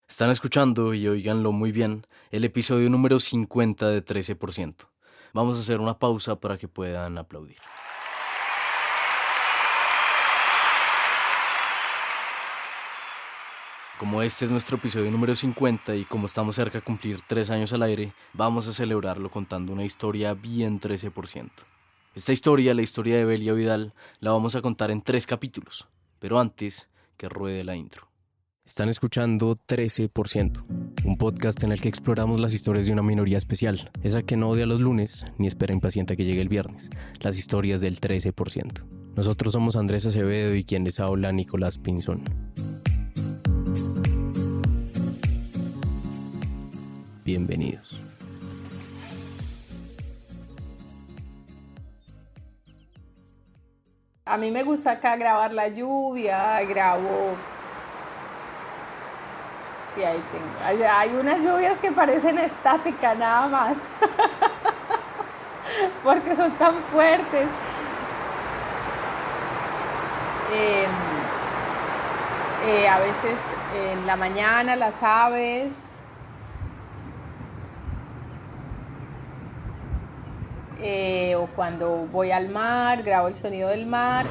Están escuchando, y oíganlo muy bien, el episodio número 50 de 13%. Vamos a hacer una pausa para que puedan aplaudir. Como este es nuestro episodio número 50 y como estamos cerca de cumplir 3 años al aire, vamos a celebrarlo contando una historia bien 13%. Esta historia, la historia de Belia Vidal, la vamos a contar en 3 capítulos, pero antes que ruede la intro. Están escuchando 13%, un podcast en el que exploramos las historias de una minoría especial, esa que no odia los lunes ni espera impaciente a que llegue el viernes, las historias del 13%. Nosotros somos Andrés Acevedo y quien les habla, Nicolás Pinzón. Bienvenidos. A mí me gusta acá grabar la lluvia, grabo... Sí, ahí tengo. Hay unas lluvias que parecen estáticas nada más, porque son tan fuertes. A veces en la mañana las aves... o cuando voy al mar, grabo el sonido del mar.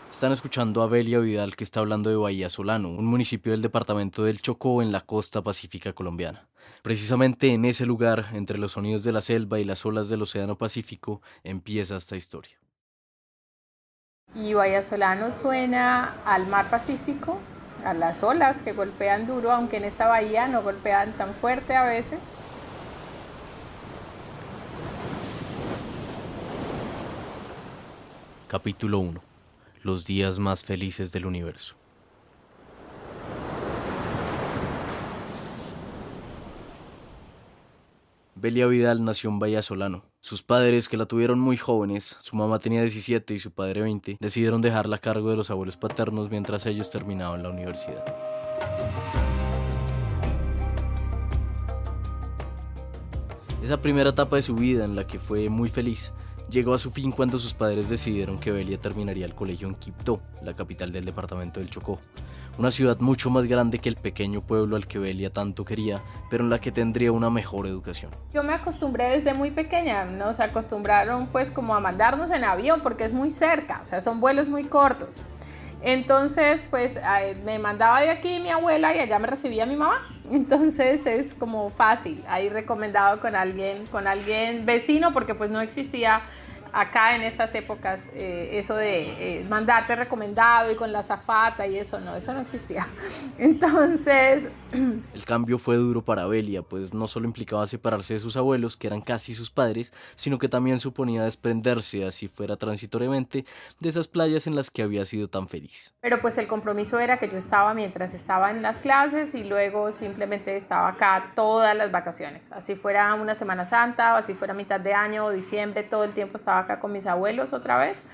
Están escuchando a Belia Vidal, que está hablando de Bahía Solano, un municipio del departamento del Chocó en la costa pacífica colombiana. Precisamente en ese lugar, entre los sonidos de la selva y las olas del Océano Pacífico, empieza esta historia. Y Bahía Solano suena al mar Pacífico, a las olas que golpean duro, aunque en esta bahía no golpean tan fuerte a veces. Capítulo 1. Los días más felices del universo. Belia Vidal nació en Bahía Solano. Sus padres, que la tuvieron muy jóvenes, su mamá tenía 17 y su padre 20, decidieron dejarla a cargo de los abuelos paternos mientras ellos terminaban la universidad. Esa primera etapa de su vida, en la que fue muy feliz, llegó a su fin cuando sus padres decidieron que Belia terminaría el colegio en Quibdó, la capital del departamento del Chocó. Una ciudad mucho más grande que el pequeño pueblo al que Belia tanto quería, pero en la que tendría una mejor educación. Yo me acostumbré desde muy pequeña, nos acostumbraron pues como a mandarnos en avión porque es muy cerca, o sea, son vuelos muy cortos. Entonces, pues me mandaba de aquí mi abuela y allá me recibía mi mamá. Entonces es como fácil, ahí recomendado con alguien vecino, porque pues no existía acá en esas épocas eso de mandarte recomendado y con la azafata y eso no existía. Entonces... El cambio fue duro para Belia, pues no solo implicaba separarse de sus abuelos, que eran casi sus padres, sino que también suponía desprenderse, así fuera transitoriamente, de esas playas en las que había sido tan feliz. Pero pues el compromiso era que yo estaba mientras estaba en las clases y luego simplemente estaba acá todas las vacaciones. Así fuera una Semana Santa o así fuera mitad de año o diciembre, todo el tiempo estaba acá con mis abuelos otra vez.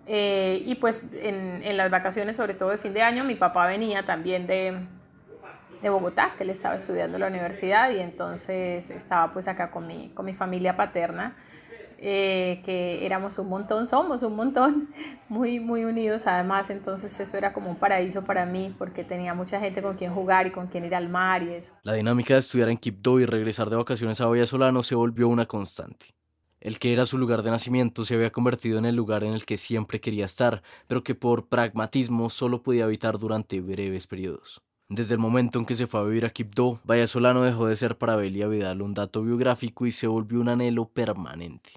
Y pues en las vacaciones, sobre todo de fin de año, mi papá venía también de Bogotá, que él estaba estudiando en la universidad y entonces estaba pues acá con mi familia paterna, que éramos un montón, somos un montón, muy, muy unidos además, entonces eso era como un paraíso para mí porque tenía mucha gente con quien jugar y con quien ir al mar y eso. La dinámica de estudiar en Quibdó y regresar de vacaciones a Bahía Solano se volvió una constante. El que era su lugar de nacimiento se había convertido en el lugar en el que siempre quería estar, pero que por pragmatismo solo podía habitar durante breves periodos. Desde el momento en que se fue a vivir a Quibdó, Bahía Solano dejó de ser para Belia Vidal un dato biográfico y se volvió un anhelo permanente.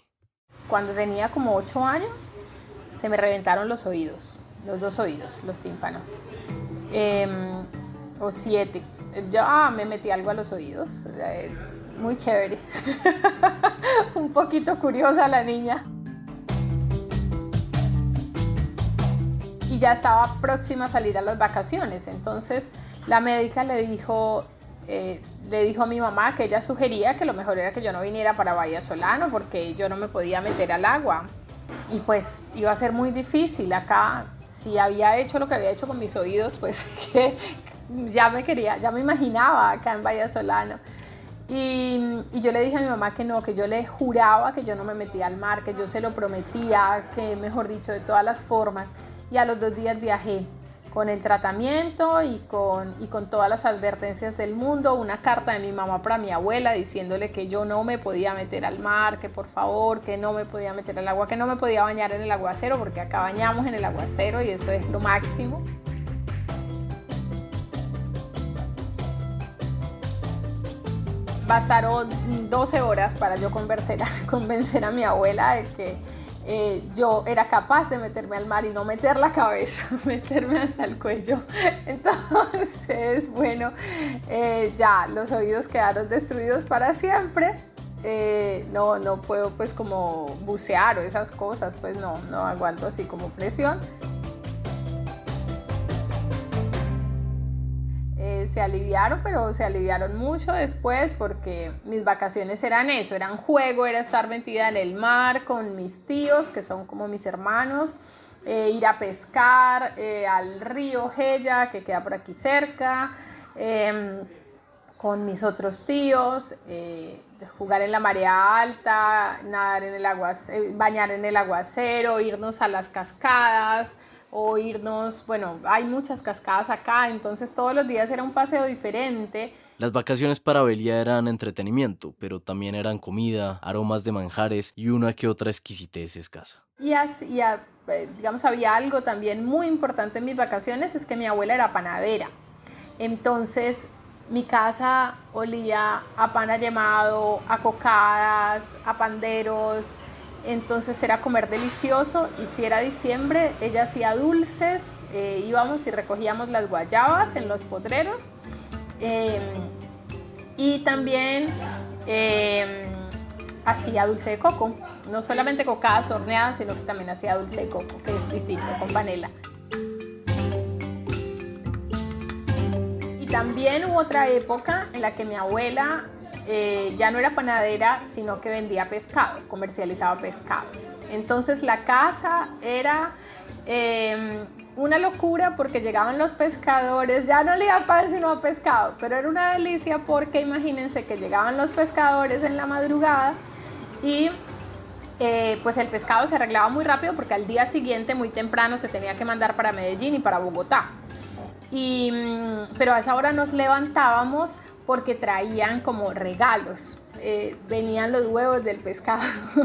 Cuando tenía como 8 años, se me reventaron los oídos, los 2 oídos, los tímpanos, o 7. Yo me metí algo a los oídos, muy chévere, un poquito curiosa la niña. Y ya estaba próxima a salir a las vacaciones, entonces la médica le dijo a mi mamá que ella sugería que lo mejor era que yo no viniera para Bahía Solano porque yo no me podía meter al agua y pues iba a ser muy difícil acá. Si había hecho lo que había hecho con mis oídos, pues ya me imaginaba acá en Vallasolano. Y yo le dije a mi mamá que no, que yo le juraba que yo no me metía al mar, que yo se lo prometía, que mejor dicho, de todas las formas. Y a los 2 días viajé con el tratamiento y con todas las advertencias del mundo, una carta de mi mamá para mi abuela diciéndole que yo no me podía meter al mar, que por favor, que no me podía meter al agua, que no me podía bañar en el aguacero, porque acá bañamos en el aguacero y eso es lo máximo. Bastaron 12 horas para yo convencer a mi abuela de que yo era capaz de meterme al mar y no meter la cabeza, meterme hasta el cuello. Entonces, bueno, ya los oídos quedaron destruidos para siempre. No puedo pues como bucear o esas cosas, pues no aguanto así como presión. Se aliviaron, pero se aliviaron mucho después porque mis vacaciones eran eso, eran juego, era estar metida en el mar con mis tíos, que son como mis hermanos, ir a pescar al río Gella, que queda por aquí cerca, con mis otros tíos, jugar en la marea alta, nadar en el bañar en el aguacero, irnos a las cascadas, o irnos, bueno, hay muchas cascadas acá, entonces todos los días era un paseo diferente. Las vacaciones para Belia eran entretenimiento, pero también eran comida, aromas de manjares y una que otra exquisitez escasa. Digamos, había algo también muy importante en mis vacaciones, es que mi abuela era panadera. Entonces, mi casa olía a pan ayemado, a cocadas, a panderos. Entonces era comer delicioso, y si era diciembre, ella hacía dulces, íbamos y recogíamos las guayabas en los potreros, y también hacía dulce de coco, no solamente cocadas horneadas, sino que también hacía dulce de coco, que es distinto, con panela. Y también hubo otra época en la que mi abuela ya no era panadera, sino que vendía pescado, comercializaba pescado. Entonces la casa era una locura porque llegaban los pescadores, ya no le iba a pan sino a pescado, pero era una delicia porque imagínense que llegaban los pescadores en la madrugada y pues el pescado se arreglaba muy rápido porque al día siguiente muy temprano se tenía que mandar para Medellín y para Bogotá. Pero a esa hora nos levantábamos porque traían como regalos, venían los huevos del pescado.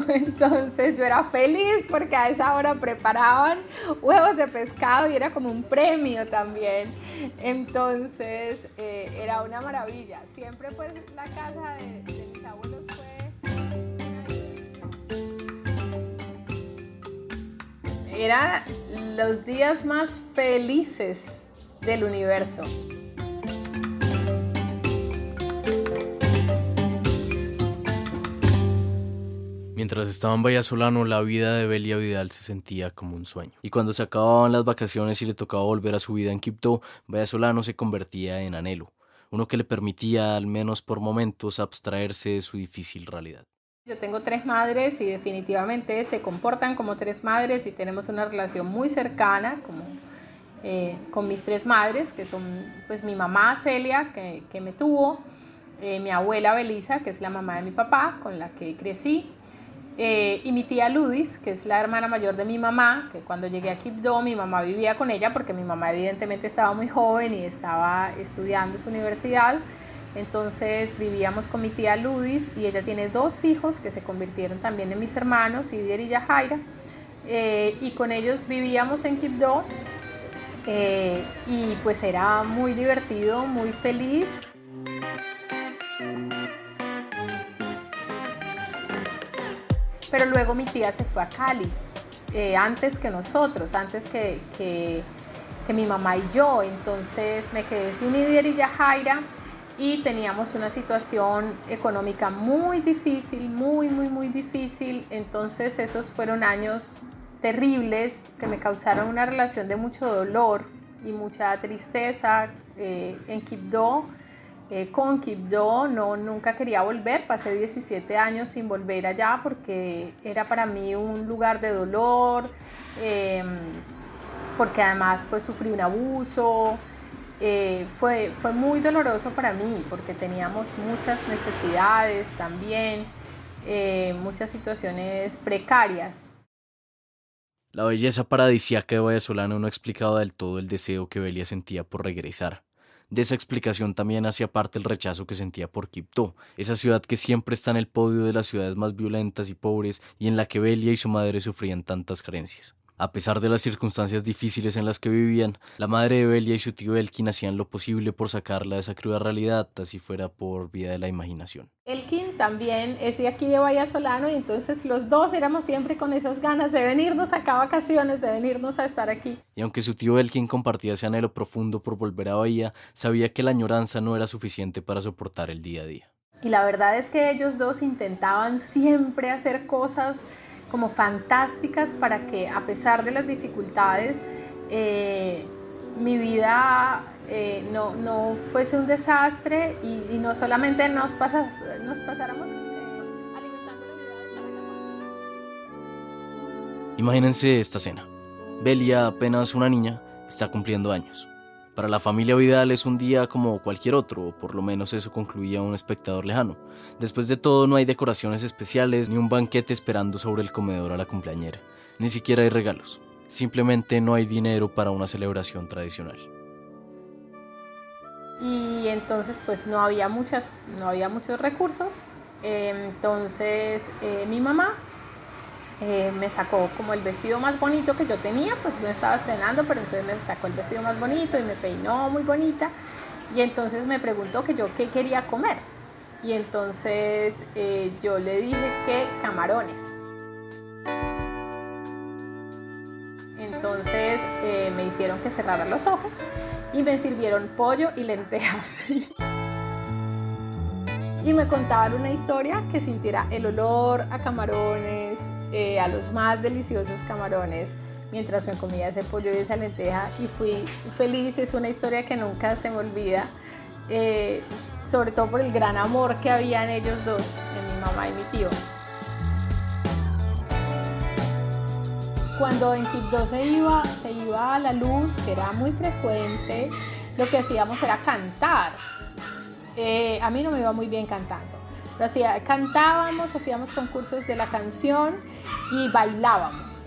Entonces yo era feliz porque a esa hora preparaban huevos de pescado y era como un premio también. Entonces era una maravilla. Siempre pues la casa de mis abuelos fue una diversión. Eran los días más felices del universo. Mientras estaba en Vallasolano, la vida de Belia Vidal se sentía como un sueño. Y cuando se acababan las vacaciones y le tocaba volver a su vida en Quibdó, Vallasolano se convertía en anhelo, uno que le permitía, al menos por momentos, abstraerse de su difícil realidad. Yo tengo 3 madres y definitivamente se comportan como 3 madres y tenemos una relación muy cercana con mis 3 madres, que son pues mi mamá Celia, que me tuvo, mi abuela Belisa, que es la mamá de mi papá, con la que crecí, y mi tía Ludis, que es la hermana mayor de mi mamá, que cuando llegué a Quibdó mi mamá vivía con ella porque mi mamá evidentemente estaba muy joven y estaba estudiando su universidad. Entonces vivíamos con mi tía Ludis y ella tiene 2 hijos que se convirtieron también en mis hermanos, Idier y Yajaira, y con ellos vivíamos en Quibdó, y pues era muy divertido, muy feliz. Pero luego mi tía se fue a Cali, antes que nosotros, antes que mi mamá y yo. Entonces me quedé sin Idier y Yajaira y teníamos una situación económica muy difícil, muy difícil. Entonces esos fueron años terribles que me causaron una relación de mucho dolor y mucha tristeza en Quibdó. Con Quibdó nunca quería volver, pasé 17 años sin volver allá porque era para mí un lugar de dolor, porque además pues sufrí un abuso, fue muy doloroso para mí porque teníamos muchas necesidades también, muchas situaciones precarias. La belleza paradisíaca de Vallesolano no explicaba del todo el deseo que Belia sentía por regresar. De esa explicación también hacía parte el rechazo que sentía por Quibdó, esa ciudad que siempre está en el podio de las ciudades más violentas y pobres y en la que Belia y su madre sufrían tantas carencias. A pesar de las circunstancias difíciles en las que vivían, la madre de Belia y su tío Elkin hacían lo posible por sacarla de esa cruda realidad, así fuera por vía de la imaginación. Elkin también es de aquí de Vallesolano y entonces los dos éramos siempre con esas ganas de venirnos acá a vacaciones, de venirnos a estar aquí. Y aunque su tío Elkin compartía ese anhelo profundo por volver a Bahía, sabía que la añoranza no era suficiente para soportar el día a día. Y la verdad es que ellos dos intentaban siempre hacer cosas como fantásticas para que a pesar de las dificultades mi vida no fuese un desastre y no solamente nos pasáramos alimentando la vida de estar acá. Imagínense esta escena. Belia, apenas una niña, está cumpliendo años. Para la familia Vidal es un día como cualquier otro, o por lo menos eso concluía un espectador lejano. Después de todo, no hay decoraciones especiales ni un banquete esperando sobre el comedor a la cumpleañera. Ni siquiera hay regalos. Simplemente no hay dinero para una celebración tradicional. Y entonces pues no había muchos recursos. Entonces mi mamá me sacó como el vestido más bonito que yo tenía, pues no estaba estrenando, pero entonces me sacó el vestido más bonito y me peinó muy bonita y entonces me preguntó que yo qué quería comer y entonces yo le dije que camarones. Entonces me hicieron que cerrara los ojos y me sirvieron pollo y lentejas. Y me contaban una historia que sintiera el olor a camarones, a los más deliciosos camarones, mientras me comía ese pollo y esa lenteja y fui feliz. Es una historia que nunca se me olvida, sobre todo por el gran amor que había en ellos dos, en mi mamá y mi tío. Cuando en Quibdó se iba a la luz, que era muy frecuente, lo que hacíamos era cantar. A mí no me iba muy bien cantando, pero cantábamos, hacíamos concursos de la canción y bailábamos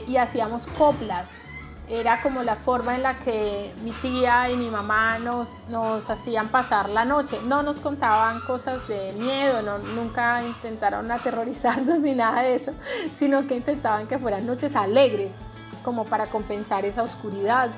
y hacíamos coplas. Era como la forma en la que mi tía y mi mamá nos hacían pasar la noche. No nos contaban cosas de miedo, nunca intentaron aterrorizarnos ni nada de eso, sino que intentaban que fueran noches alegres, como para compensar esa oscuridad.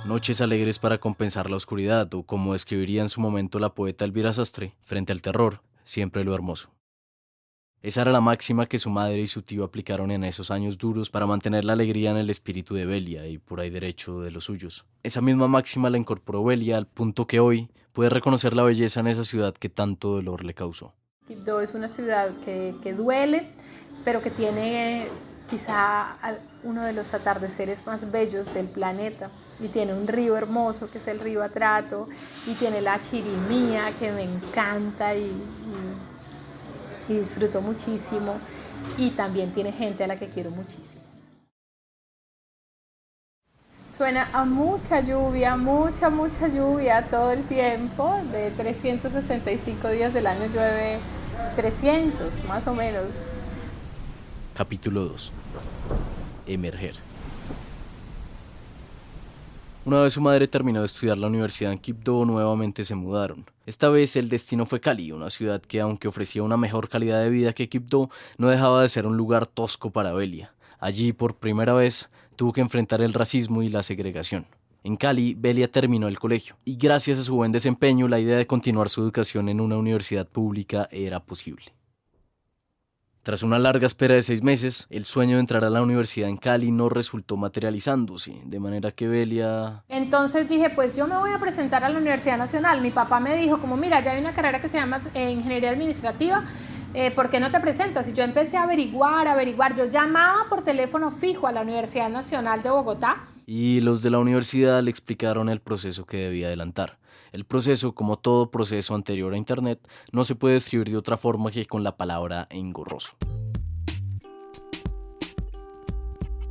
Noches alegres para compensar la oscuridad, o como escribiría en su momento la poeta Elvira Sastre, frente al terror, siempre lo hermoso. Esa era la máxima que su madre y su tío aplicaron en esos años duros para mantener la alegría en el espíritu de Belia y por ahí derecho de los suyos. Esa misma máxima la incorporó Belia al punto que hoy puede reconocer la belleza en esa ciudad que tanto dolor le causó. Quibdó es una ciudad que duele, pero que tiene quizá uno de los atardeceres más bellos del planeta. Y tiene un río hermoso que es el río Atrato y tiene la chirimía que me encanta y disfruto muchísimo y también tiene gente a la que quiero muchísimo. Suena a mucha lluvia todo el tiempo. De 365 días del año llueve 300 más o menos. Capítulo 2. Emerger. Una vez su madre terminó de estudiar la universidad en Quibdó, nuevamente se mudaron. Esta vez el destino fue Cali, una ciudad que, aunque ofrecía una mejor calidad de vida que Quibdó, no dejaba de ser un lugar tosco para Belia. Allí, por primera vez, tuvo que enfrentar el racismo y la segregación. En Cali, Belia terminó el colegio, y gracias a su buen desempeño, la idea de continuar su educación en una universidad pública era posible. Tras una larga espera de 6 meses, el sueño de entrar a la universidad en Cali no resultó materializándose, de manera que Belia... Entonces dije, pues yo me voy a presentar a la Universidad Nacional. Mi papá me dijo, como mira, ya hay una carrera que se llama Ingeniería Administrativa, ¿por qué no te presentas? Y yo empecé a averiguar. Yo llamaba por teléfono fijo a la Universidad Nacional de Bogotá. Y los de la universidad le explicaron el proceso que debía adelantar. El proceso, como todo proceso anterior a Internet, no se puede describir de otra forma que con la palabra engorroso.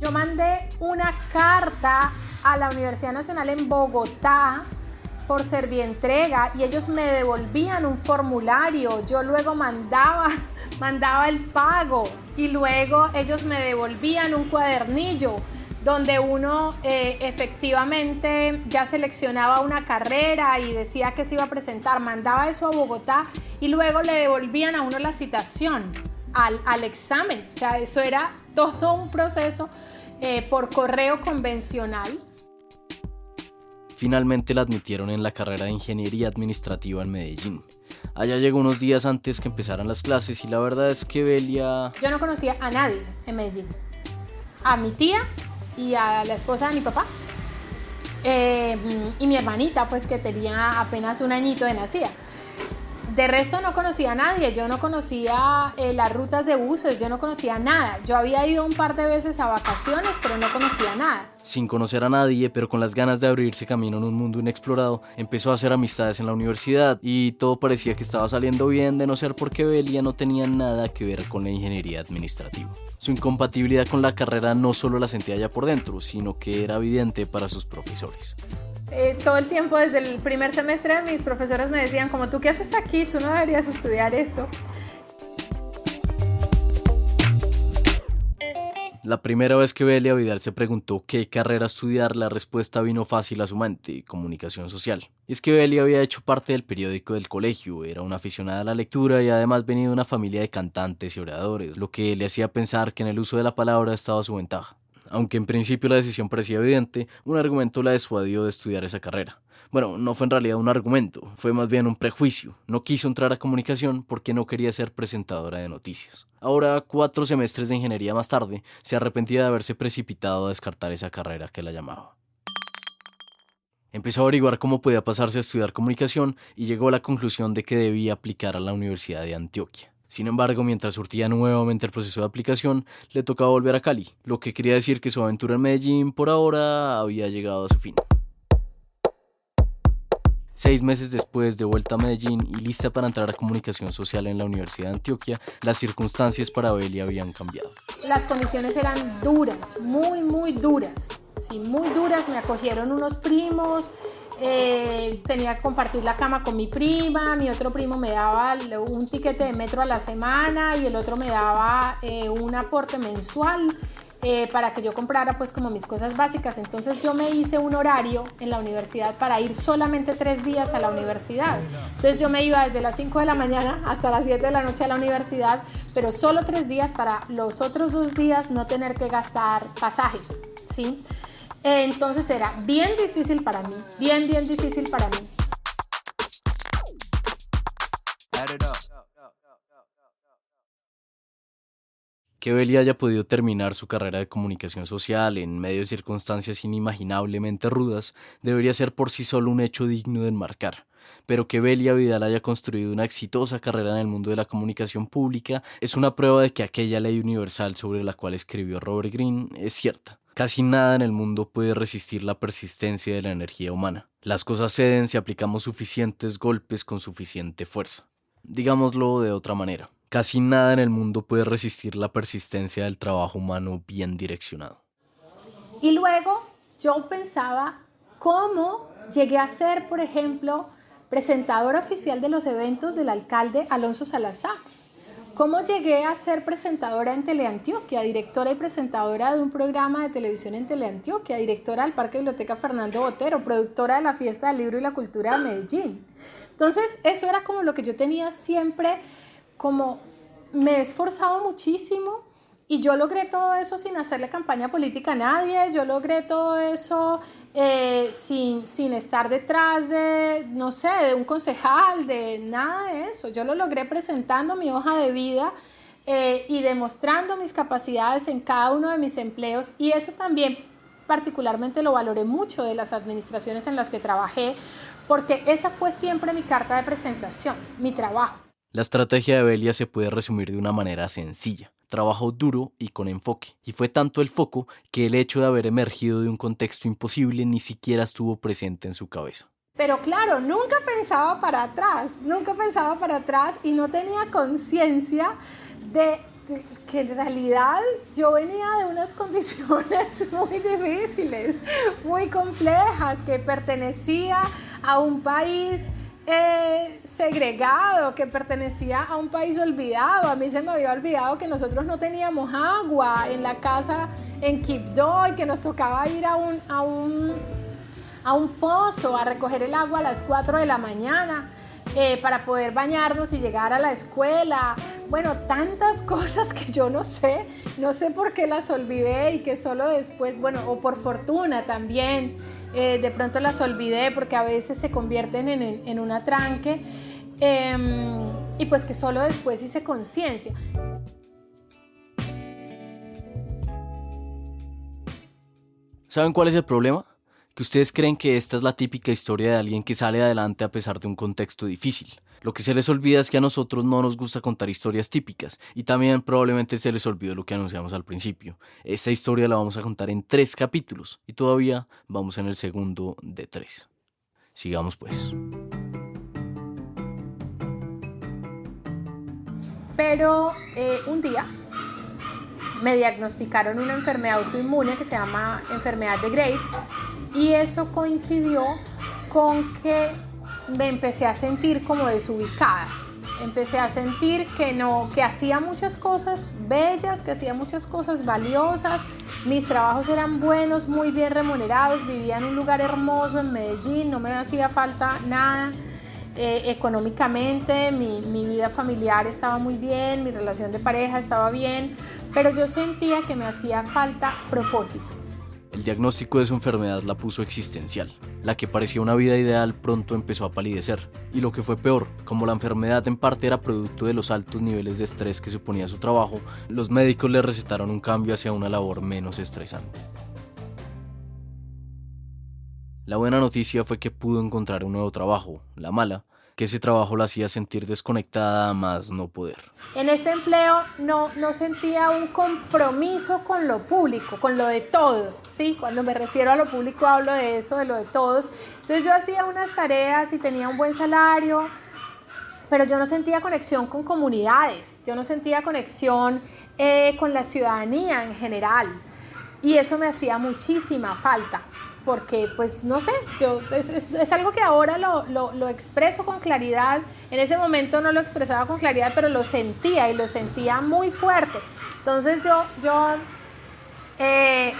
Yo mandé una carta a la Universidad Nacional en Bogotá por Servientrega y ellos me devolvían un formulario. Yo luego mandaba el pago y luego ellos me devolvían un cuadernillo donde uno efectivamente ya seleccionaba una carrera y decía que se iba a presentar. Mandaba eso a Bogotá y luego le devolvían a uno la citación al examen. O sea, eso era todo un proceso por correo convencional. Finalmente la admitieron en la carrera de Ingeniería Administrativa en Medellín. Allá llegó unos días antes que empezaran las clases y la verdad es que Belia... Yo no conocía a nadie en Medellín. A mi tía y a la esposa de mi papá. Y mi hermanita, pues que tenía apenas un añito de nacida. De resto no conocía a nadie, yo no conocía las rutas de buses, yo no conocía nada. Yo había ido un par de veces a vacaciones, pero no conocía nada. Sin conocer a nadie, pero con las ganas de abrirse camino en un mundo inexplorado, empezó a hacer amistades en la universidad y todo parecía que estaba saliendo bien, de no ser porque Belia no tenía nada que ver con la ingeniería administrativa. Su incompatibilidad con la carrera no solo la sentía ya por dentro, sino que era evidente para sus profesores. Todo el tiempo, desde el primer semestre, mis profesores me decían, como, ¿tú qué haces aquí? Tú no deberías estudiar esto. La primera vez que Belia Vidal se preguntó qué carrera estudiar, la respuesta vino fácil a su mente: comunicación social. Y es que Belia había hecho parte del periódico del colegio, era una aficionada a la lectura y además venía de una familia de cantantes y oradores, lo que le hacía pensar que en el uso de la palabra estaba a su ventaja. Aunque en principio la decisión parecía evidente, un argumento la disuadió de estudiar esa carrera. Bueno, no fue en realidad un argumento, fue más bien un prejuicio. No quiso entrar a comunicación porque no quería ser presentadora de noticias. Ahora, 4 semestres de ingeniería más tarde, se arrepentía de haberse precipitado a descartar esa carrera que la llamaba. Empezó a averiguar cómo podía pasarse a estudiar comunicación y llegó a la conclusión de que debía aplicar a la Universidad de Antioquia. Sin embargo, mientras surtía nuevamente el proceso de aplicación, le tocaba volver a Cali, lo que quería decir que su aventura en Medellín por ahora había llegado a su fin. 6 meses después, de vuelta a Medellín y lista para entrar a comunicación social en la Universidad de Antioquia, las circunstancias para Belia habían cambiado. Las condiciones eran duras, muy duras. Sí, muy duras. Me acogieron unos primos. Tenía que compartir la cama con mi prima, mi otro primo me daba un tiquete de metro a la semana y el otro me daba un aporte mensual para que yo comprara pues como mis cosas básicas. Entonces yo me hice un horario en la universidad para ir solamente 3 días a la universidad. Entonces yo me iba desde las 5 de la mañana hasta las 7 de la noche a la universidad, pero solo 3 días para los otros 2 días no tener que gastar pasajes, ¿sí? Entonces era bien difícil para mí, bien difícil para mí. Que Belia haya podido terminar su carrera de comunicación social en medio de circunstancias inimaginablemente rudas debería ser por sí solo un hecho digno de enmarcar. Pero que Belia Vidal haya construido una exitosa carrera en el mundo de la comunicación pública es una prueba de que aquella ley universal sobre la cual escribió Robert Greene es cierta. Casi nada en el mundo puede resistir la persistencia de la energía humana. Las cosas ceden si aplicamos suficientes golpes con suficiente fuerza. Digámoslo de otra manera, casi nada en el mundo puede resistir la persistencia del trabajo humano bien direccionado. Y luego yo pensaba cómo llegué a ser, por ejemplo, presentadora oficial de los eventos del alcalde Alonso Salazar. ¿Cómo llegué a ser presentadora en Teleantioquia, directora y presentadora de un programa de televisión en Teleantioquia, directora del Parque Biblioteca Fernando Botero, productora de la Fiesta del Libro y la Cultura de Medellín? Entonces, eso era como lo que yo tenía siempre, como me he esforzado muchísimo y yo logré todo eso sin hacerle campaña política a nadie, yo logré todo eso sin estar detrás de, no sé, de un concejal, de nada de eso. Yo lo logré presentando mi hoja de vida y demostrando mis capacidades en cada uno de mis empleos, y eso también particularmente lo valoré mucho de las administraciones en las que trabajé, porque esa fue siempre mi carta de presentación, mi trabajo. La estrategia de Belia se puede resumir de una manera sencilla: trabajo duro y con enfoque. Y fue tanto el foco que el hecho de haber emergido de un contexto imposible ni siquiera estuvo presente en su cabeza. Pero claro, nunca pensaba para atrás y no tenía conciencia de que en realidad yo venía de unas condiciones muy difíciles, muy complejas, que pertenecía a un país segregado, que pertenecía a un país olvidado. A mí se me había olvidado que nosotros no teníamos agua en la casa en Quibdó y que nos tocaba ir a un pozo a recoger el agua a las 4 de la mañana. Para poder bañarnos y llegar a la escuela. Bueno, tantas cosas que yo no sé por qué las olvidé y que solo después, bueno, o por fortuna también, de pronto las olvidé porque a veces se convierten en un atranque y pues que solo después hice conciencia. ¿Saben cuál es el problema? Que ustedes creen que esta es la típica historia de alguien que sale adelante a pesar de un contexto difícil. Lo que se les olvida es que a nosotros no nos gusta contar historias típicas y también probablemente se les olvidó lo que anunciamos al principio. Esta historia la vamos a contar en 3 capítulos y todavía vamos en el segundo de 3. Sigamos pues. Pero un día me diagnosticaron una enfermedad autoinmune que se llama enfermedad de Graves y eso coincidió con que me empecé a sentir como desubicada. Empecé a sentir que hacía muchas cosas bellas, que hacía muchas cosas valiosas, mis trabajos eran buenos, muy bien remunerados, vivía en un lugar hermoso en Medellín, no me hacía falta nada. Económicamente, mi vida familiar estaba muy bien, mi relación de pareja estaba bien, pero yo sentía que me hacía falta propósito. El diagnóstico de su enfermedad la puso existencial. La que parecía una vida ideal pronto empezó a palidecer. Y lo que fue peor, como la enfermedad en parte era producto de los altos niveles de estrés que suponía su trabajo, los médicos le recetaron un cambio hacia una labor menos estresante. La buena noticia fue que pudo encontrar un nuevo trabajo. La mala, que ese trabajo la hacía sentir desconectada a más no poder. En este empleo no sentía un compromiso con lo público, con lo de todos, ¿sí? Cuando me refiero a lo público hablo de eso, de lo de todos. Entonces yo hacía unas tareas y tenía un buen salario, pero yo no sentía conexión con comunidades, yo no sentía conexión con la ciudadanía en general. Y eso me hacía muchísima falta. Porque pues no sé, es algo que ahora lo expreso con claridad. En ese momento no lo expresaba con claridad, pero lo sentía y lo sentía muy fuerte. Entonces yo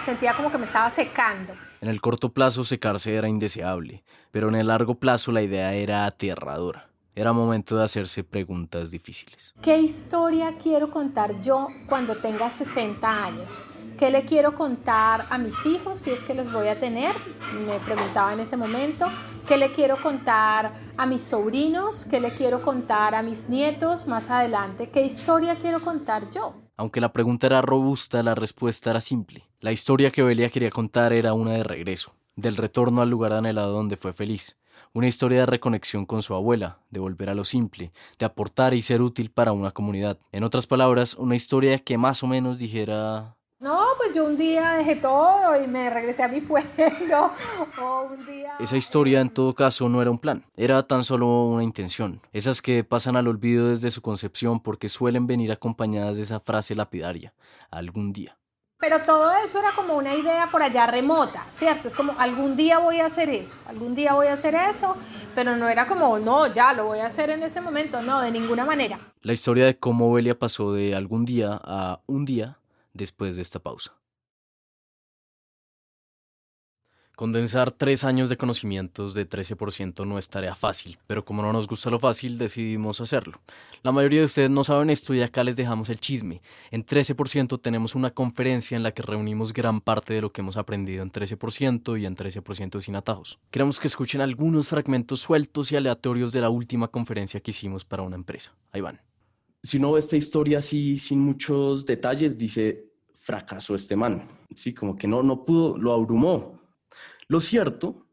sentía como que me estaba secando. En el corto plazo secarse era indeseable, pero en el largo plazo la idea era aterradora. Era momento de hacerse preguntas difíciles. ¿Qué historia quiero contar yo cuando tenga 60 años? ¿Qué le quiero contar a mis hijos si es que los voy a tener? Me preguntaba en ese momento. ¿Qué le quiero contar a mis sobrinos? ¿Qué le quiero contar a mis nietos más adelante? ¿Qué historia quiero contar yo? Aunque la pregunta era robusta, la respuesta era simple. La historia que Belia quería contar era una de regreso, del retorno al lugar anhelado donde fue feliz. Una historia de reconexión con su abuela, de volver a lo simple, de aportar y ser útil para una comunidad. En otras palabras, una historia que más o menos dijera... No, pues yo un día dejé todo y me regresé a mi pueblo. O un día... Esa historia en todo caso no era un plan, era tan solo una intención. Esas que pasan al olvido desde su concepción porque suelen venir acompañadas de esa frase lapidaria, algún día. Pero todo eso era como una idea por allá remota, ¿cierto? Es como algún día voy a hacer eso, algún día voy a hacer eso, pero no era como, no, ya lo voy a hacer en este momento, no, de ninguna manera. La historia de cómo Belia pasó de algún día a un día después de esta pausa. Condensar 3 años de conocimientos de 13% no es tarea fácil, pero como no nos gusta lo fácil, decidimos hacerlo. La mayoría de ustedes no saben esto y acá les dejamos el chisme. En 13% tenemos una conferencia en la que reunimos gran parte de lo que hemos aprendido en 13% y en 13% sin atajos. Queremos que escuchen algunos fragmentos sueltos y aleatorios de la última conferencia que hicimos para una empresa. Ahí van. Si uno ve esta historia así, sin muchos detalles, dice, fracasó este man. Sí, como que no pudo, lo abrumó. Lo cierto,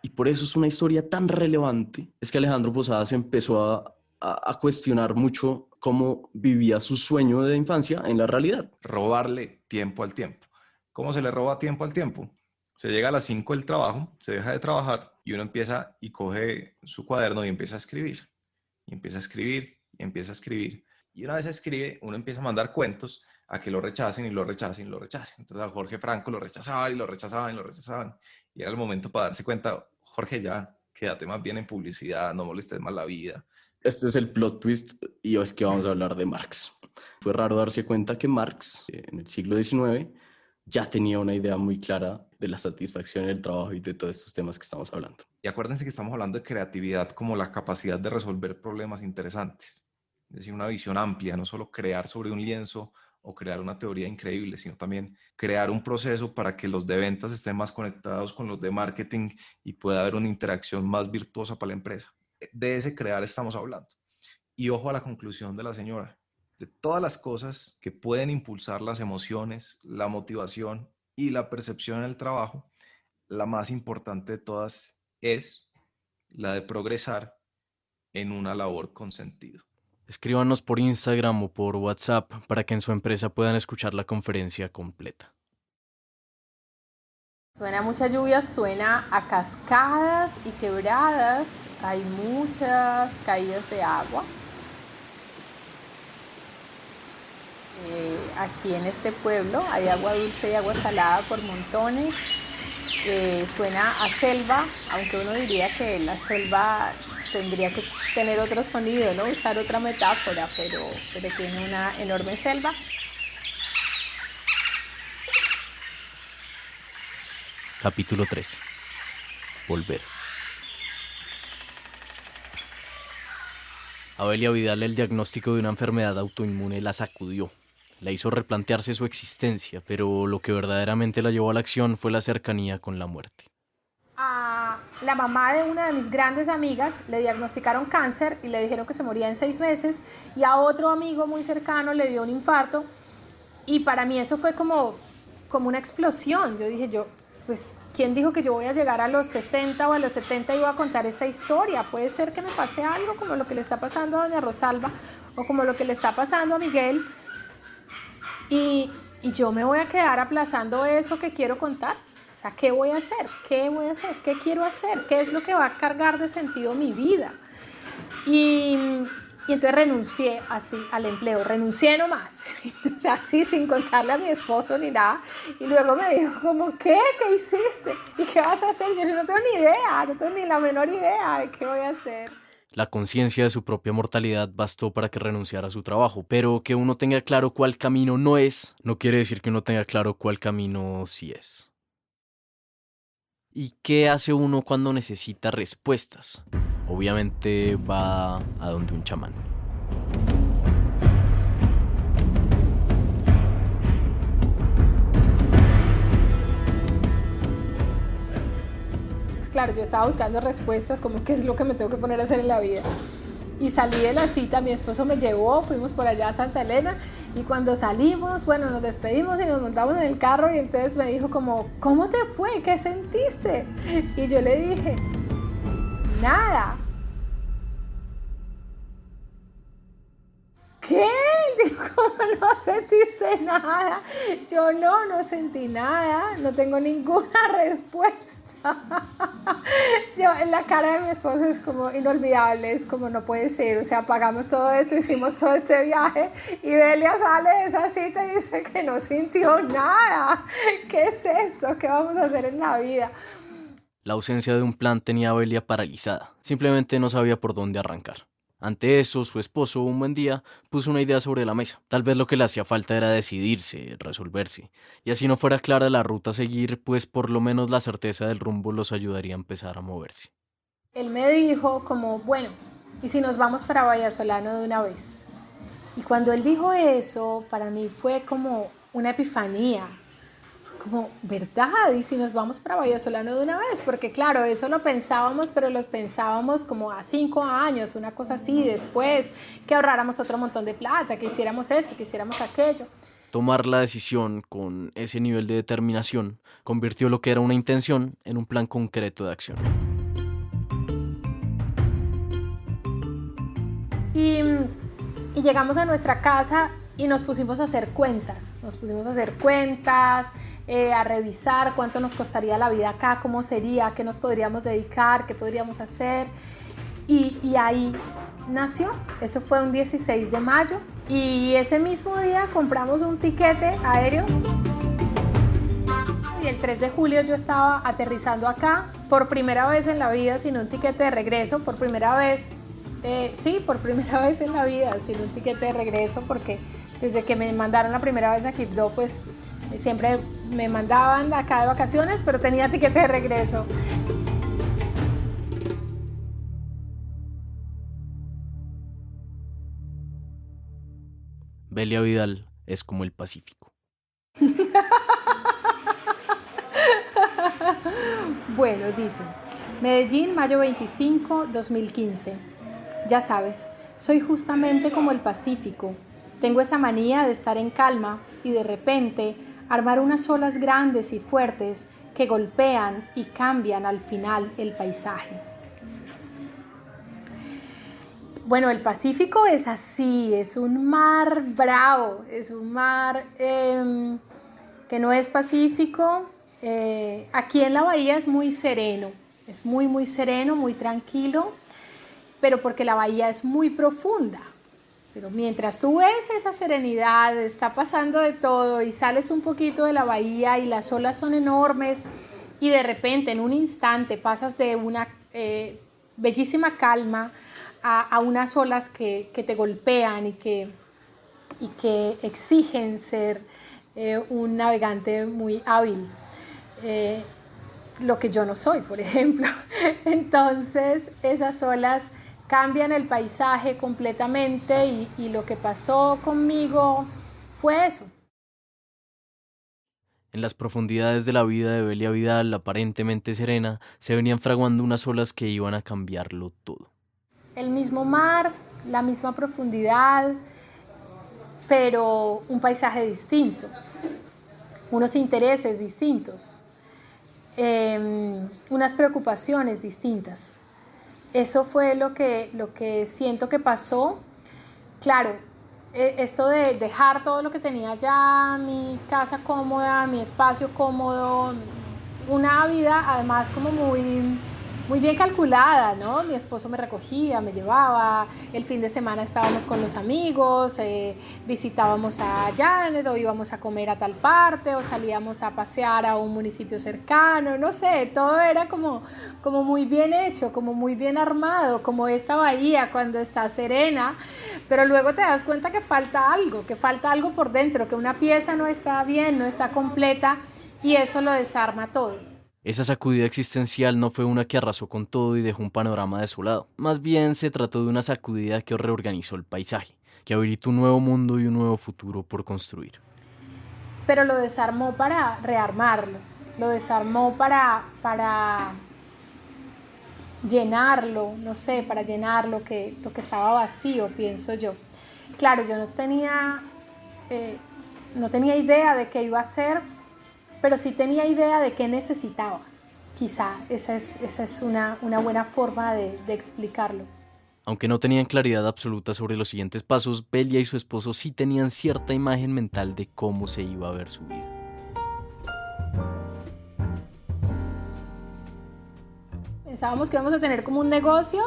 y por eso es una historia tan relevante, es que Alejandro Posadas empezó a cuestionar mucho cómo vivía su sueño de infancia en la realidad. Robarle tiempo al tiempo. ¿Cómo se le roba tiempo al tiempo? Se llega a las 5 del trabajo, se deja de trabajar y uno empieza y coge su cuaderno y empieza a escribir. Y empieza a escribir, y empieza a escribir. Y una vez escribe, uno empieza a mandar cuentos a que lo rechacen y lo rechacen y lo rechacen. Entonces a Jorge Franco lo rechazaban y lo rechazaban y lo rechazaban. Y era el momento para darse cuenta, Jorge, ya, quédate más bien en publicidad, no molestes más la vida. Este es el plot twist y es que vamos a hablar de Marx. Fue raro darse cuenta que Marx, en el siglo XIX, ya tenía una idea muy clara de la satisfacción del trabajo y de todos estos temas que estamos hablando. Y acuérdense que estamos hablando de creatividad como la capacidad de resolver problemas interesantes. Es decir, una visión amplia, no solo crear sobre un lienzo o crear una teoría increíble, sino también crear un proceso para que los de ventas estén más conectados con los de marketing y pueda haber una interacción más virtuosa para la empresa. De ese crear estamos hablando. Y ojo a la conclusión de la señora. De todas las cosas que pueden impulsar las emociones, la motivación y la percepción en el trabajo, la más importante de todas es la de progresar en una labor con sentido. Escríbanos por Instagram o por WhatsApp para que en su empresa puedan escuchar la conferencia completa. Suena a mucha lluvia, suena a cascadas y quebradas, hay muchas caídas de agua. Aquí en este pueblo hay agua dulce y agua salada por montones. Suena a selva, aunque uno diría que la selva tendría que tener otro sonido, ¿no? Usar otra metáfora, pero tiene una enorme selva. Capítulo 3. Volver. A Belia Vidal el diagnóstico de una enfermedad autoinmune la sacudió. La hizo replantearse su existencia, pero lo que verdaderamente la llevó a la acción fue la cercanía con la muerte. A la mamá de una de mis grandes amigas le diagnosticaron cáncer y le dijeron que se moría en 6 meses, y a otro amigo muy cercano le dio un infarto, y para mí eso fue como una explosión. Yo dije, pues, ¿quién dijo que yo voy a llegar a los 60 o a los 70 y voy a contar esta historia? Puede ser que me pase algo como lo que le está pasando a doña Rosalba o como lo que le está pasando a Miguel, y yo me voy a quedar aplazando eso que quiero contar. O sea, ¿qué voy a hacer? ¿Qué voy a hacer? ¿Qué quiero hacer? ¿Qué es lo que va a cargar de sentido mi vida? Y entonces renuncié así al empleo, renuncié nomás, o sea, así sin contarle a mi esposo ni nada. Y luego me dijo como, ¿qué hiciste? ¿Y qué vas a hacer? Yo no tengo ni idea, no tengo ni la menor idea de qué voy a hacer. La conciencia de su propia mortalidad bastó para que renunciara a su trabajo, pero que uno tenga claro cuál camino no es, no quiere decir que uno tenga claro cuál camino sí es. ¿Y qué hace uno cuando necesita respuestas? Obviamente va a donde un chamán. Pues claro, yo estaba buscando respuestas como qué es lo que me tengo que poner a hacer en la vida. Y salí de la cita, mi esposo me llevó, fuimos por allá a Santa Elena, y cuando salimos, bueno, nos despedimos y nos montamos en el carro, y entonces me dijo como, ¿cómo te fue? ¿Qué sentiste? Y yo le dije, nada. ¿Qué? Digo, ¿cómo no sentiste nada? Yo no sentí nada, no tengo ninguna respuesta. La cara de mi esposo es como inolvidable, es como no puede ser, o sea, pagamos todo esto, hicimos todo este viaje, y Belia sale de esa cita y dice que no sintió nada. ¿Qué es esto? ¿Qué vamos a hacer en la vida? La ausencia de un plan tenía a Belia paralizada, simplemente no sabía por dónde arrancar. Ante eso, su esposo, un buen día, puso una idea sobre la mesa. Tal vez lo que le hacía falta era decidirse, resolverse. Y así no fuera clara la ruta a seguir, pues por lo menos la certeza del rumbo los ayudaría a empezar a moverse. Él me dijo como, bueno, ¿y si nos vamos para Vallasolano de una vez? Y cuando él dijo eso, para mí fue como una epifanía. Como, ¿verdad? ¿Y si nos vamos para Vallasolano de una vez? Porque claro, eso lo pensábamos, pero lo pensábamos como a 5 años, una cosa así, después, que ahorráramos otro montón de plata, que hiciéramos esto, que hiciéramos aquello. Tomar la decisión con ese nivel de determinación convirtió lo que era una intención en un plan concreto de acción. Y llegamos a nuestra casa y nos pusimos a hacer cuentas, a revisar cuánto nos costaría la vida acá, cómo sería, qué nos podríamos dedicar, qué podríamos hacer. Y ahí nació, eso fue un 16 de mayo Y ese mismo día compramos un tiquete aéreo y el 3 de julio yo estaba aterrizando acá por primera vez en la vida sin un tiquete de regreso, por primera vez, por primera vez en la vida sin un tiquete de regreso, porque desde que me mandaron la primera vez a Quibdó, pues siempre me mandaban acá de vacaciones, pero tenía tiquete de regreso. Belia Vidal es como el Pacífico. Bueno, dice, Medellín, mayo 25, 2015. Ya sabes, soy justamente como el Pacífico. Tengo esa manía de estar en calma y de repente armar unas olas grandes y fuertes que golpean y cambian al final el paisaje. Bueno, el Pacífico es así, es un mar bravo, es un mar que no es pacífico. Aquí en la bahía es muy sereno, es muy sereno, muy tranquilo, pero porque la bahía es muy profunda. Pero mientras tú ves esa serenidad, está pasando de todo y sales un poquito de la bahía y las olas son enormes y de repente en un instante pasas de una bellísima calma a unas olas que te golpean y que exigen ser un navegante muy hábil. Lo que yo no soy, por ejemplo. Entonces esas olas cambian el paisaje completamente y lo que pasó conmigo fue eso. En las profundidades de la vida de Belia Vidal, aparentemente serena, se venían fraguando unas olas que iban a cambiarlo todo. El mismo mar, la misma profundidad, pero un paisaje distinto, unos intereses distintos, unas preocupaciones distintas. Eso fue lo que siento que pasó. Claro, esto de dejar todo lo que tenía ya, mi casa cómoda, mi espacio cómodo, una vida además como muy bien calculada, ¿no? Mi esposo me recogía, me llevaba, el fin de semana estábamos con los amigos, visitábamos a Janet o íbamos a comer a tal parte o salíamos a pasear a un municipio cercano, no sé, todo era como muy bien hecho, como muy bien armado, como esta bahía cuando está serena, pero luego te das cuenta que falta algo por dentro, que una pieza no está bien, no está completa y eso lo desarma todo. Esa sacudida existencial no fue una que arrasó con todo y dejó un panorama desolado. Más bien se trató de una sacudida que reorganizó el paisaje, que habilitó un nuevo mundo y un nuevo futuro por construir. Pero lo desarmó para rearmarlo, lo desarmó para llenarlo, no sé, para llenar lo que estaba vacío, pienso yo. Claro, yo no tenía idea de qué iba a hacer, pero sí tenía idea de qué necesitaba. Quizá esa es una buena forma de explicarlo. Aunque no tenían claridad absoluta sobre los siguientes pasos, Belia y su esposo sí tenían cierta imagen mental de cómo se iba a ver su vida. Pensábamos que íbamos a tener como un negocio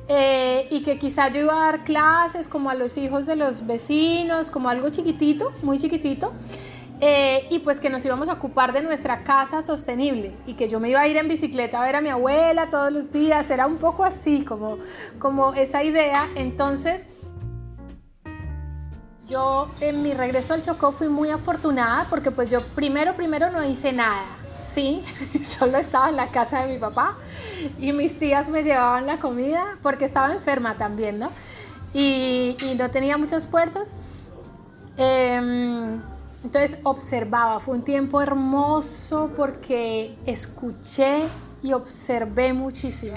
y que quizá yo iba a dar clases como a los hijos de los vecinos, como algo chiquitito, muy chiquitito. Y pues que nos íbamos a ocupar de nuestra casa sostenible y que yo me iba a ir en bicicleta a ver a mi abuela todos los días, era un poco así como esa idea. Entonces yo en mi regreso al Chocó fui muy afortunada porque pues yo primero no hice nada, ¿sí? Solo estaba en la casa de mi papá y mis tías me llevaban la comida porque estaba enferma también, ¿no? Y no tenía muchas fuerzas. Entonces observaba, fue un tiempo hermoso porque escuché y observé muchísimo.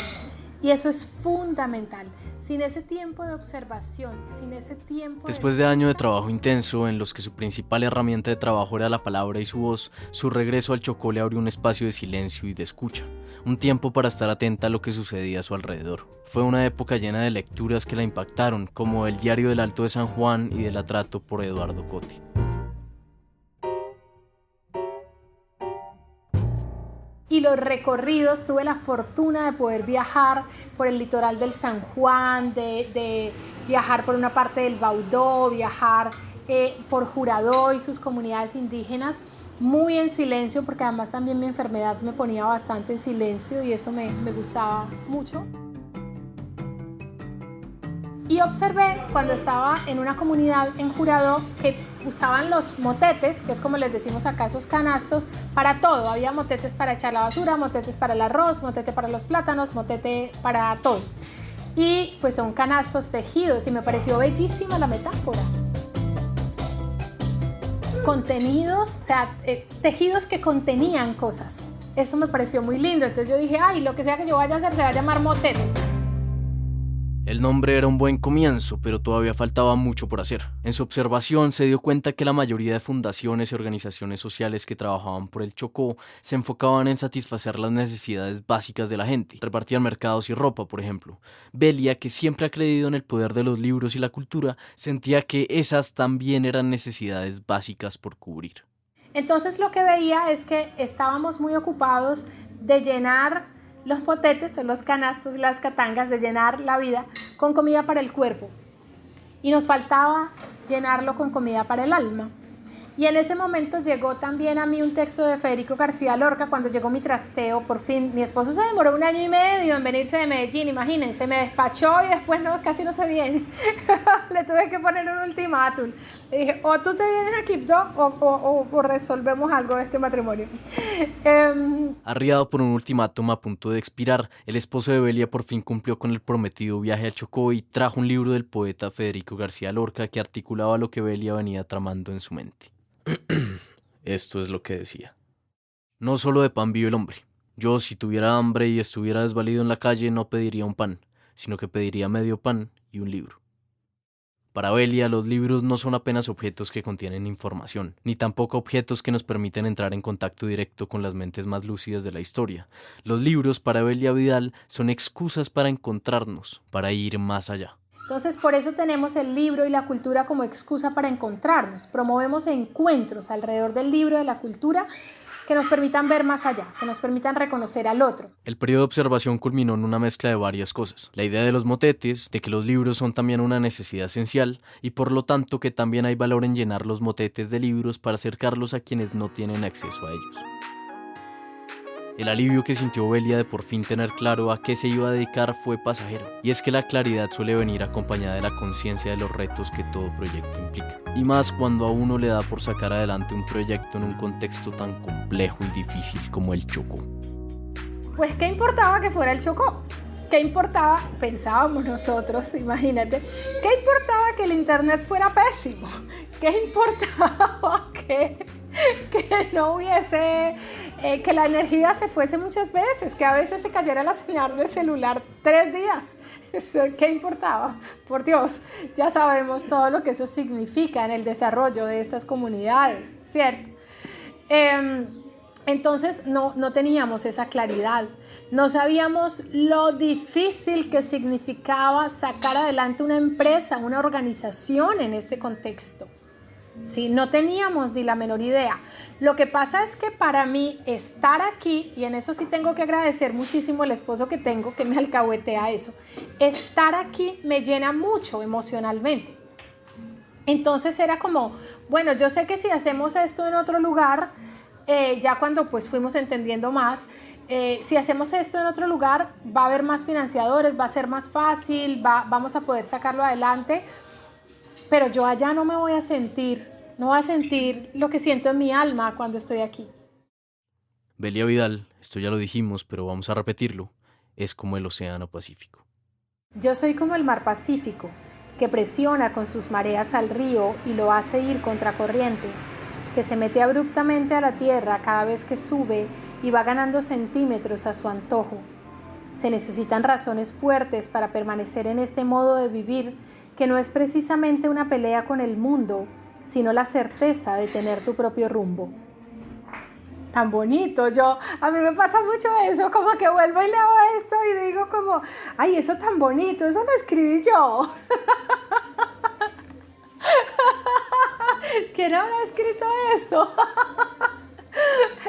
Y eso es fundamental. Sin ese tiempo de observación, sin ese tiempo Después de años de trabajo intenso, en los que su principal herramienta de trabajo era la palabra y su voz, su regreso al Chocó le abrió un espacio de silencio y de escucha. Un tiempo para estar atenta a lo que sucedía a su alrededor. Fue una época llena de lecturas que la impactaron, como El diario del Alto de San Juan y Del Atrato por Eduardo Coty. y los recorridos, tuve la fortuna de poder viajar por el litoral del San Juan, de viajar por una parte del Baudó, viajar por Juradó y sus comunidades indígenas, muy en silencio, porque además también mi enfermedad me ponía bastante en silencio y eso me gustaba mucho. Y observé cuando estaba en una comunidad en Juradó que usaban los motetes, que es como les decimos acá, esos canastos, para todo. Había motetes para echar la basura, motetes para el arroz, motete para los plátanos, motete para todo. Y pues son canastos tejidos y me pareció bellísima la metáfora. Contenidos, o sea, tejidos que contenían cosas. Eso me pareció muy lindo. Entonces yo dije, ay, lo que sea que yo vaya a hacer se va a llamar motete. El nombre era un buen comienzo, pero todavía faltaba mucho por hacer. En su observación se dio cuenta que la mayoría de fundaciones y organizaciones sociales que trabajaban por el Chocó se enfocaban en satisfacer las necesidades básicas de la gente. Repartían mercados y ropa, por ejemplo. Belia, que siempre ha creído en el poder de los libros y la cultura, sentía que esas también eran necesidades básicas por cubrir. Entonces lo que veía es que estábamos muy ocupados de llenar los potetes, son los canastos, las catangas, de llenar la vida con comida para el cuerpo. Y nos faltaba llenarlo con comida para el alma. Y en ese momento llegó también a mí un texto de Federico García Lorca, cuando llegó mi trasteo, por fin. Mi esposo se demoró 1 año y medio en venirse de Medellín, imagínense, me despachó y después casi no se viene. Le tuve que poner un ultimátum. Le dije, o tú te vienes a Quibdó o resolvemos algo de este matrimonio. Arriado por un ultimátum a punto de expirar, el esposo de Belia por fin cumplió con el prometido viaje al Chocó y trajo un libro del poeta Federico García Lorca que articulaba lo que Belia venía tramando en su mente. Esto es lo que decía. No solo de pan vive el hombre. Yo, si tuviera hambre y estuviera desvalido en la calle, no pediría un pan, sino que pediría medio pan y un libro. Para Belia, los libros no son apenas objetos que contienen información, ni tampoco objetos que nos permiten entrar en contacto directo con las mentes más lúcidas de la historia. Los libros, para Belia Vidal, son excusas para encontrarnos, para ir más allá. Entonces, por eso tenemos el libro y la cultura como excusa para encontrarnos. Promovemos encuentros alrededor del libro, de la cultura, que nos permitan ver más allá, que nos permitan reconocer al otro. El periodo de observación culminó en una mezcla de varias cosas. La idea de los motetes, de que los libros son también una necesidad esencial, y por lo tanto que también hay valor en llenar los motetes de libros para acercarlos a quienes no tienen acceso a ellos. El alivio que sintió Belia de por fin tener claro a qué se iba a dedicar fue pasajero, y es que la claridad suele venir acompañada de la conciencia de los retos que todo proyecto implica, y más cuando a uno le da por sacar adelante un proyecto en un contexto tan complejo y difícil como el Chocó. Pues, ¿qué importaba que fuera el Chocó? ¿Qué importaba? Pensábamos nosotros, imagínate, ¿qué importaba que el internet fuera pésimo? ¿Qué importaba que no hubiese, que la energía se fuese muchas veces, que a veces se cayera la señal del celular 3 días? ¿Qué importaba? Por Dios, ya sabemos todo lo que eso significa en el desarrollo de estas comunidades, ¿cierto? Entonces no teníamos esa claridad, no sabíamos lo difícil que significaba sacar adelante una empresa, una organización en este contexto. Sí, no teníamos ni la menor idea. Lo que pasa es que para mí estar aquí, y en eso sí tengo que agradecer muchísimo al esposo que tengo, que me alcahuetea eso, estar aquí me llena mucho emocionalmente. Entonces era como, bueno, yo sé que si hacemos esto en otro lugar, ya cuando pues fuimos entendiendo más, si hacemos esto en otro lugar va a haber más financiadores, va a ser más fácil, vamos a poder sacarlo adelante. Pero yo allá no voy a sentir lo que siento en mi alma cuando estoy aquí. Belia Vidal, esto ya lo dijimos, pero vamos a repetirlo, es como el Océano Pacífico. Yo soy como el mar Pacífico, que presiona con sus mareas al río y lo hace ir contracorriente, que se mete abruptamente a la tierra cada vez que sube y va ganando centímetros a su antojo. Se necesitan razones fuertes para permanecer en este modo de vivir, que no es precisamente una pelea con el mundo, sino la certeza de tener tu propio rumbo. Tan bonito, a mí me pasa mucho eso, como que vuelvo y leo esto y digo como, ay, eso tan bonito, eso lo escribí yo. ¿Quién habrá escrito eso?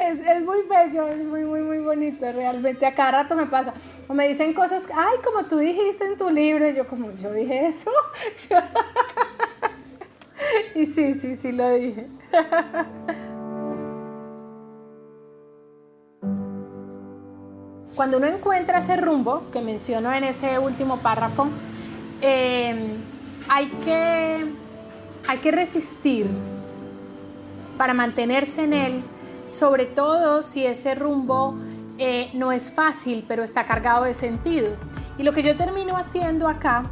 Es muy bello, es muy, muy, muy bonito, realmente. A cada rato me pasa. O me dicen cosas, ay, como tú dijiste en tu libro. Y yo, como, ¿yo dije eso? Y sí, lo dije. Cuando uno encuentra ese rumbo, que menciono en ese último párrafo, hay que resistir para mantenerse en él, sobre todo si ese rumbo no es fácil, pero está cargado de sentido. Y lo que yo termino haciendo acá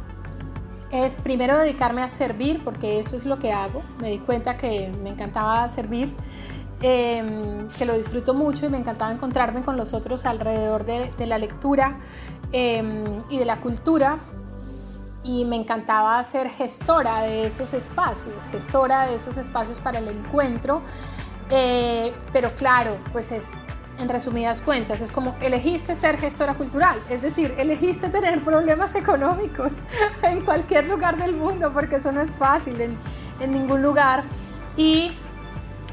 es primero dedicarme a servir, porque eso es lo que hago. Me di cuenta que me encantaba servir, que lo disfruto mucho y me encantaba encontrarme con los otros alrededor de la lectura y de la cultura. Y me encantaba ser gestora de esos espacios para el encuentro, pero claro, pues es, en resumidas cuentas, es como elegiste ser gestora cultural, es decir, elegiste tener problemas económicos en cualquier lugar del mundo, porque eso no es fácil en ningún lugar. Y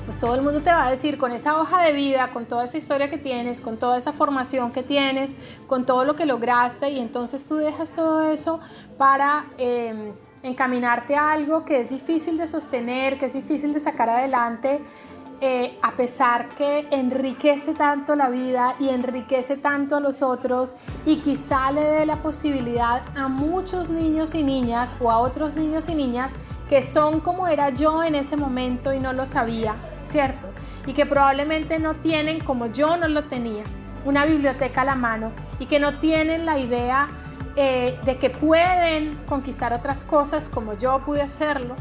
pues todo el mundo te va a decir, con esa hoja de vida, con toda esa historia que tienes, con toda esa formación que tienes, con todo lo que lograste, y entonces tú dejas todo eso para encaminarte a algo que es difícil de sostener, que es difícil de sacar adelante, a pesar que enriquece tanto la vida y enriquece tanto a los otros, y quizá le dé la posibilidad a muchos niños y niñas, o a otros niños y niñas que son como era yo en ese momento y no lo sabía, ¿cierto? Y que probablemente no tienen, como yo no lo tenía, una biblioteca a la mano, y que no tienen la idea de que pueden conquistar otras cosas como yo pude hacerlo.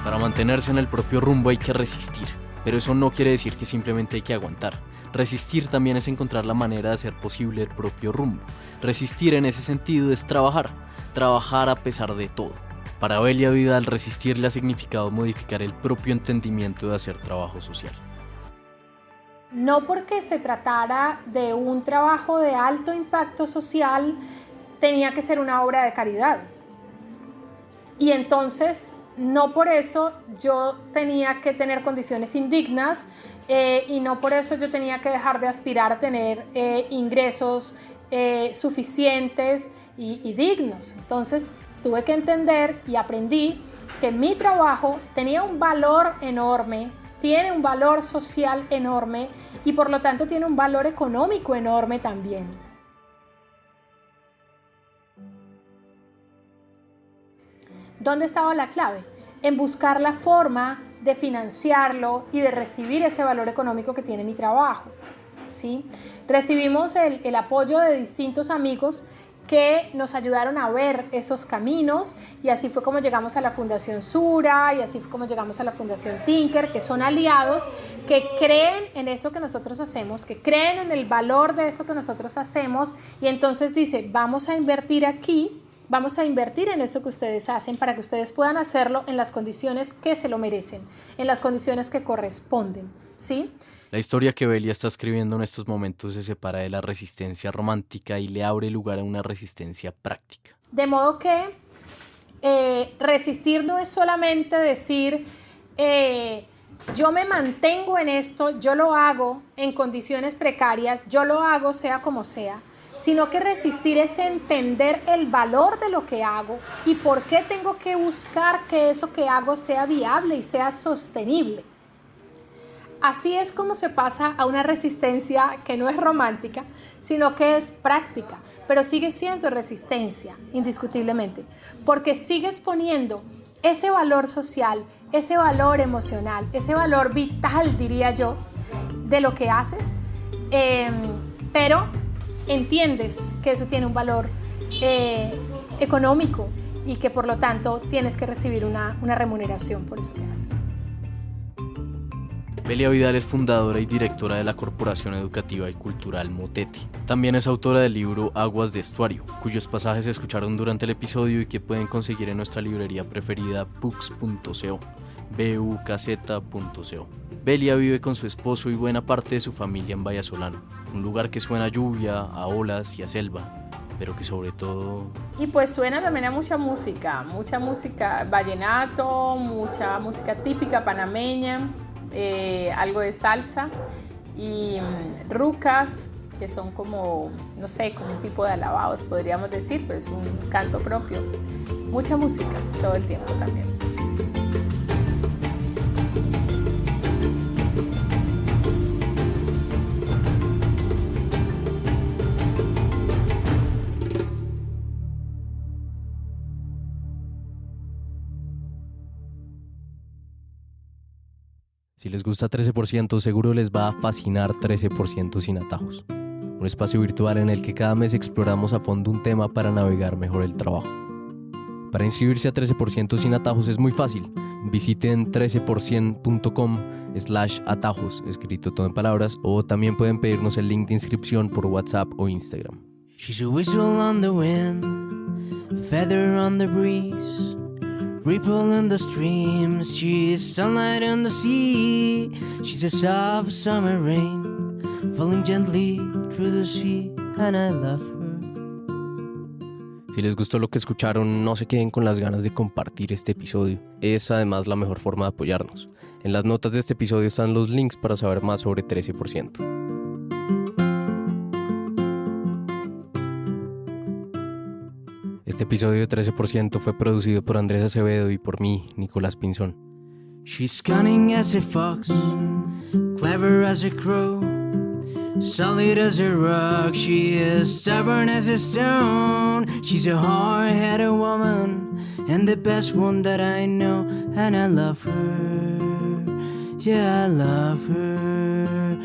Para mantenerse en el propio rumbo hay que resistir, pero eso no quiere decir que simplemente hay que aguantar. Resistir también es encontrar la manera de hacer posible el propio rumbo. Resistir en ese sentido es trabajar a pesar de todo. Para Belia Vidal, resistir le ha significado modificar el propio entendimiento de hacer trabajo social. No porque se tratara de un trabajo de alto impacto social, tenía que ser una obra de caridad. Y entonces, no por eso yo tenía que tener condiciones indignas, y no por eso yo tenía que dejar de aspirar a tener ingresos suficientes y dignos. Entonces tuve que entender y aprendí que mi trabajo tenía un valor enorme, tiene un valor social enorme, y por lo tanto tiene un valor económico enorme también. ¿Dónde estaba la clave? En buscar la forma de financiarlo y de recibir ese valor económico que tiene mi trabajo, ¿sí? Recibimos el apoyo de distintos amigos que nos ayudaron a ver esos caminos, y así fue como llegamos a la Fundación Sura, y así fue como llegamos a la Fundación Tinker, que son aliados que creen en esto que nosotros hacemos, que creen en el valor de esto que nosotros hacemos, y entonces dice, vamos a invertir aquí, vamos a invertir en esto que ustedes hacen para que ustedes puedan hacerlo en las condiciones que se lo merecen, en las condiciones que corresponden, ¿sí? La historia que Belia está escribiendo en estos momentos se separa de la resistencia romántica y le abre lugar a una resistencia práctica. De modo que resistir no es solamente decir, yo me mantengo en esto, yo lo hago en condiciones precarias, yo lo hago sea como sea, sino que resistir es entender el valor de lo que hago y por qué tengo que buscar que eso que hago sea viable y sea sostenible. Así es como se pasa a una resistencia que no es romántica, sino que es práctica, pero sigue siendo resistencia, indiscutiblemente, porque sigues poniendo ese valor social, ese valor emocional, ese valor vital, diría yo, de lo que haces, pero entiendes que eso tiene un valor económico y que por lo tanto tienes que recibir una remuneración por eso que haces. Belia Vidal es fundadora y directora de la Corporación Educativa y Cultural Motete. También es autora del libro Aguas de Estuario, cuyos pasajes se escucharon durante el episodio y que pueden conseguir en nuestra librería preferida books.co, bukz.co. Belia vive con su esposo y buena parte de su familia en Vallasolano, un lugar que suena a lluvia, a olas y a selva. pero que sobre todo... Y pues suena también a mucha música, vallenato, mucha música típica panameña, algo de salsa y rucas, que son como, no sé, como un tipo de alabados, podríamos decir, pero es un canto propio. Mucha música todo el tiempo también. Si les gusta 13%, seguro les va a fascinar 13% sin atajos. Un espacio virtual en el que cada mes exploramos a fondo un tema para navegar mejor el trabajo. Para inscribirse a 13% sin atajos es muy fácil. Visiten 13%.com/atajos, escrito todo en palabras, o también pueden pedirnos el link de inscripción por WhatsApp o Instagram. She's a whistle on the wind, feather on the breeze, ripple in the streams, she's sunlight on the sea. She's a soft summer rain, falling gently through the sea, and I love her. Si les gustó lo que escucharon, no se queden con las ganas de compartir este episodio. Es además la mejor forma de apoyarnos. En las notas de este episodio están los links para saber más sobre 13%. Este episodio de 13% fue producido por Andrés Acevedo y por mí, Nicolás Pinzón. She's cunning as a fox, clever as a crow, solid as a rock, she is stubborn as a stone. She's a hard-headed woman, and the best one that I know, and I love her, yeah, I love her.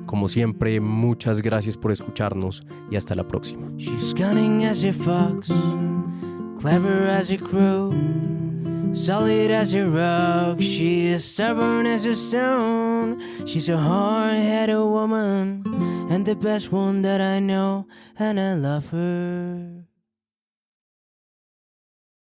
Como siempre, muchas gracias por escucharnos y hasta la próxima. She's cunning as a fox, clever as a crow, solid as a rock, she is stubborn as a stone. She's a hard-headed woman, and the best one that I know, and I love her.